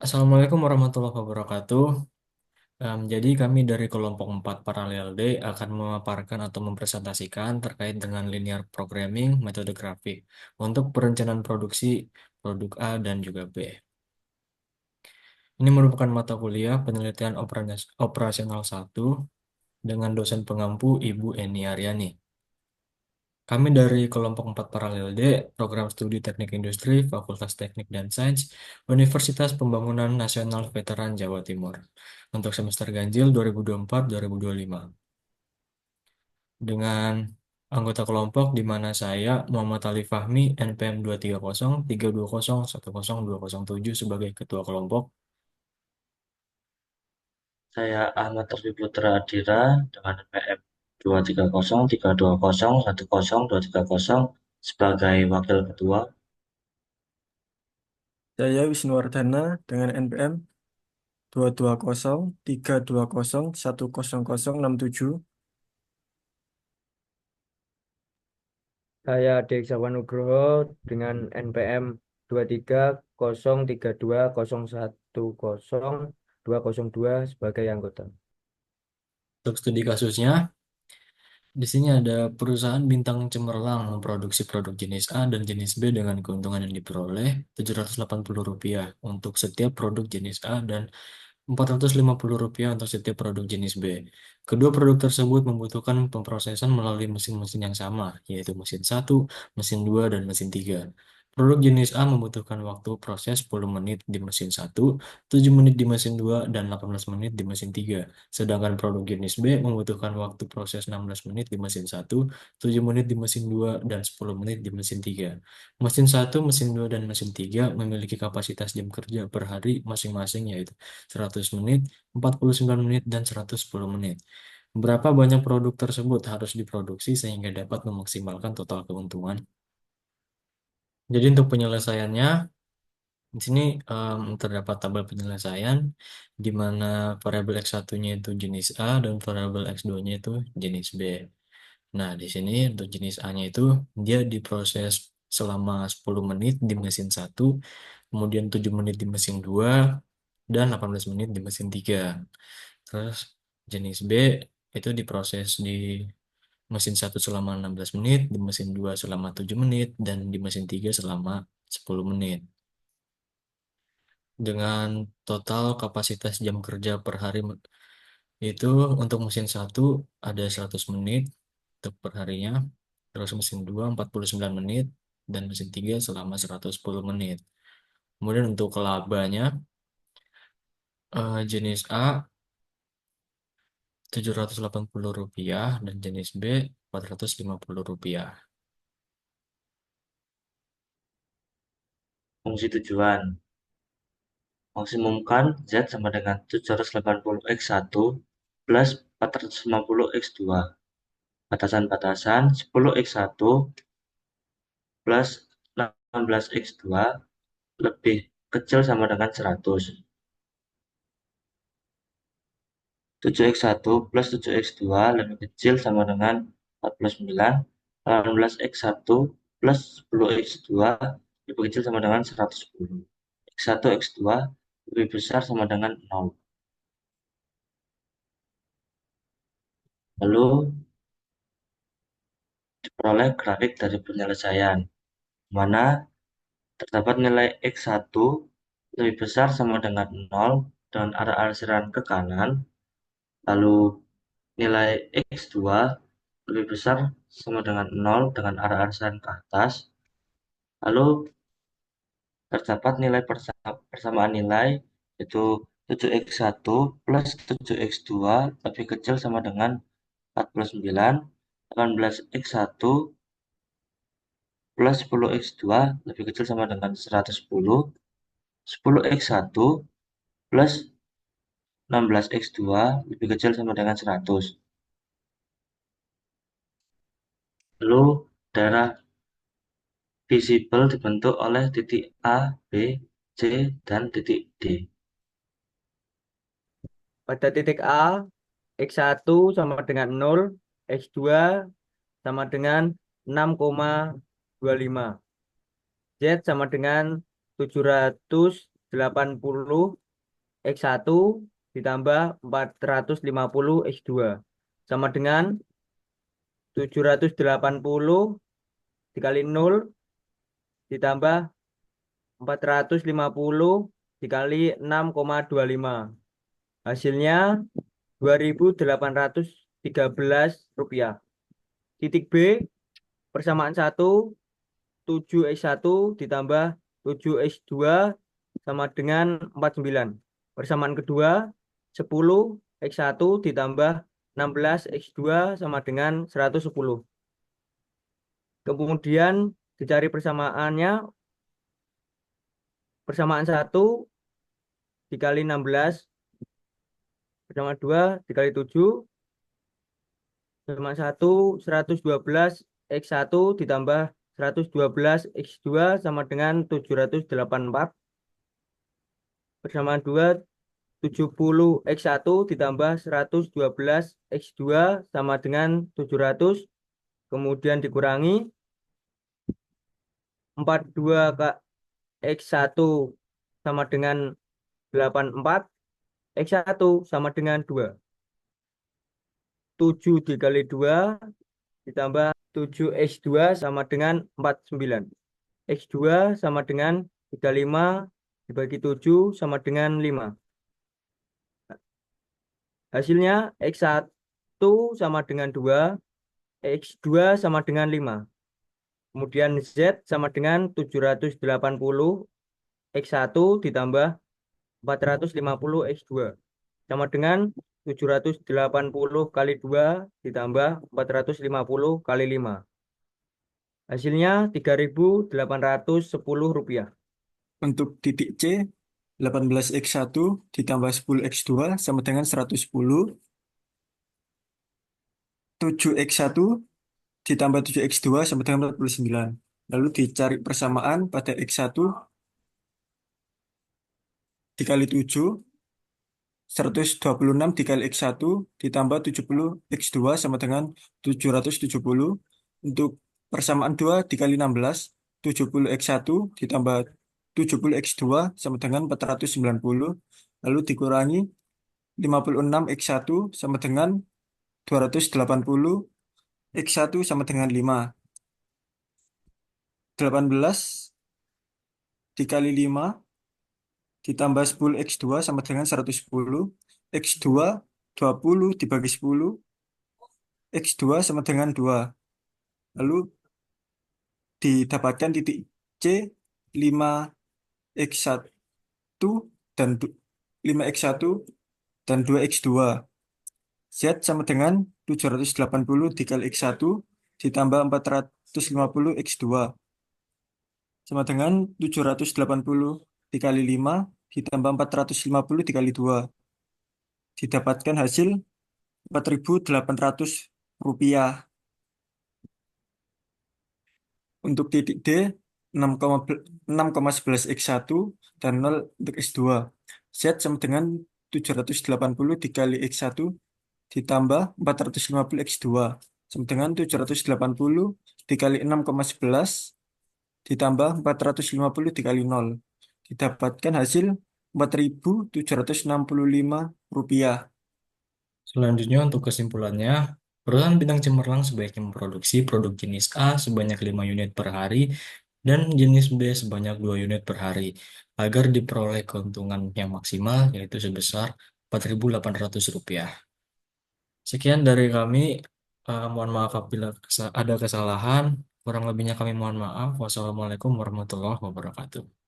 Assalamualaikum warahmatullahi wabarakatuh. Jadi kami dari kelompok 4 Paralel D akan memaparkan atau mempresentasikan terkait dengan linear programming metode grafik untuk perencanaan produksi produk A dan juga B. Ini merupakan mata kuliah penelitian operasional 1 dengan dosen pengampu Ibu Eni Aryani. Kami dari kelompok 4 Paralel D, Program Studi Teknik Industri, Fakultas Teknik dan Sains, Universitas Pembangunan Nasional Veteran Jawa Timur, untuk semester ganjil 2024-2025. Dengan anggota kelompok di mana saya, Muhammad Ali Fahmi, NPM 230-320-10207 sebagai ketua kelompok. Saya Ahmad Arfi Putra Adira dengan NPM 230-320-10230 sebagai wakil ketua. Saya Wisnuwardana dengan NPM 220-320-10067. Saya Deksawan Nugroho dengan NPM 230320110202 sebagai anggota. Untuk studi kasusnya, di sini ada perusahaan bintang cemerlang memproduksi produk jenis A dan jenis B dengan keuntungan yang diperoleh Rp780 untuk setiap produk jenis A dan Rp450 untuk setiap produk jenis B. Kedua produk tersebut membutuhkan pemrosesan melalui mesin-mesin yang sama, yaitu mesin 1, mesin 2, dan mesin 3. Produk jenis A membutuhkan waktu proses 10 menit di mesin 1, 7 menit di mesin 2, dan 18 menit di mesin 3. Sedangkan produk jenis B membutuhkan waktu proses 16 menit di mesin 1, 7 menit di mesin 2, dan 10 menit di mesin 3. Mesin 1, mesin 2, dan mesin 3 memiliki kapasitas jam kerja per hari masing-masing yaitu 100 menit, 49 menit, dan 110 menit. Berapa banyak produk tersebut harus diproduksi sehingga dapat memaksimalkan total keuntungan? Jadi untuk penyelesaiannya, di sini terdapat tabel penyelesaian di mana variabel X1-nya itu jenis A dan variabel X2-nya itu jenis B. Nah, di sini untuk jenis A-nya itu dia diproses selama 10 menit di mesin 1, kemudian 7 menit di mesin 2, dan 18 menit di mesin 3. Terus jenis B itu diproses di mesin 1 selama 16 menit, di mesin 2 selama 7 menit, dan di mesin 3 selama 10 menit. Dengan total kapasitas jam kerja per hari itu untuk mesin 1 ada 100 menit untuk per harinya, terus mesin 2 49 menit, dan mesin 3 selama 110 menit. Kemudian untuk labanya, jenis A Rp780 dan jenis B Rp450. Fungsi tujuan. Maksimumkan Z sama dengan 780x1 plus 450x2. Batasan-batasan 10x1 plus 16x2 lebih kecil sama dengan 100. 7x1 plus 7x2 lebih kecil sama dengan 49. 18x1 plus 10x2 lebih kecil sama dengan 110. X1, X2 lebih besar sama dengan 0. Lalu diperoleh grafik dari penyelesaian, mana terdapat nilai X1 lebih besar sama dengan 0 dengan arah arsiran ke kanan, lalu nilai X2 lebih besar sama dengan 0 dengan arah arsiran ke atas, lalu terdapat nilai persamaan nilai yaitu 7x1 plus 7x2 lebih kecil sama dengan 49, 18x1 plus 10x2 lebih kecil sama dengan 110, 10x1 plus 16x2 lebih kecil sama dengan 100. Lalu daerah visible dibentuk oleh titik A, B, C, dan titik D. Pada titik A, X1 sama dengan 0, X2 sama dengan 6,25, Z sama dengan 700 X1 ditambah 450 X2 sama dengan 780 dikali 0 ditambah 450 dikali 6,25. Hasilnya 2.813 rupiah. Titik B, persamaan 1, 7x1 ditambah 7x2 sama dengan 49. Persamaan kedua, 10x1 ditambah 16x2 sama dengan 110. Kemudian dicari persamaannya, persamaan 1 dikali 16, persamaan 2 dikali 7, persamaan 1, 112 X1 ditambah 112 X2 sama dengan 784. Persamaan 2, 70 X1 ditambah 112 X2 sama dengan 700. Kemudian dikurangi 42 X1 sama dengan 84. X1 sama dengan 2. 7 dikali 2 ditambah 7x2 sama dengan 49. X2 sama dengan 35 dibagi 7 sama dengan 5. Hasilnya X1 sama dengan 2, X2 sama dengan 5. Kemudian Z sama dengan 780 X1 ditambah 450 X2 sama dengan 780 kali 2 ditambah 450 kali 5. Hasilnya 3.810 rupiah. Untuk titik C, 18x1 ditambah 10x2 sama dengan 110. 7x1 ditambah 7x2 sama dengan 49. Lalu dicari persamaan pada x1 dikali 7, 126 dikali x1 ditambah 70 x2 sama dengan 770. Untuk persamaan 2 dikali 16, 70 x1 ditambah 70 x2 sama dengan 490. Lalu dikurangi 56 x1 sama dengan 280, x1 sama dengan 5. 18 dikali 5 ditambah 10 x2 sama dengan 110. X2 20 dibagi 10, x2 sama dengan 2. Lalu didapatkan titik C, 5x1 dan 5x1 dan 2x2. Z sama dengan 780 dikali x1 ditambah 450 x2 sama dengan 780 dikali 5 ditambah 450 dikali 2. Didapatkan hasil 4.800 rupiah. Untuk titik D, 6,11 X1 dan 0 untuk X2. Z sama dengan 780 dikali X1 ditambah 450 X2 sama dengan 780 dikali 6,11 ditambah 450 dikali 0. Didapatkan hasil 4.765 rupiah. Selanjutnya untuk kesimpulannya, perusahaan bintang cemerlang sebaiknya memproduksi produk jenis A sebanyak 5 unit per hari dan jenis B sebanyak 2 unit per hari agar diperoleh keuntungan yang maksimal yaitu sebesar Rp4.800. Sekian dari kami. Mohon maaf apabila ada kesalahan. Kurang lebihnya kami mohon maaf. Wassalamualaikum warahmatullahi wabarakatuh.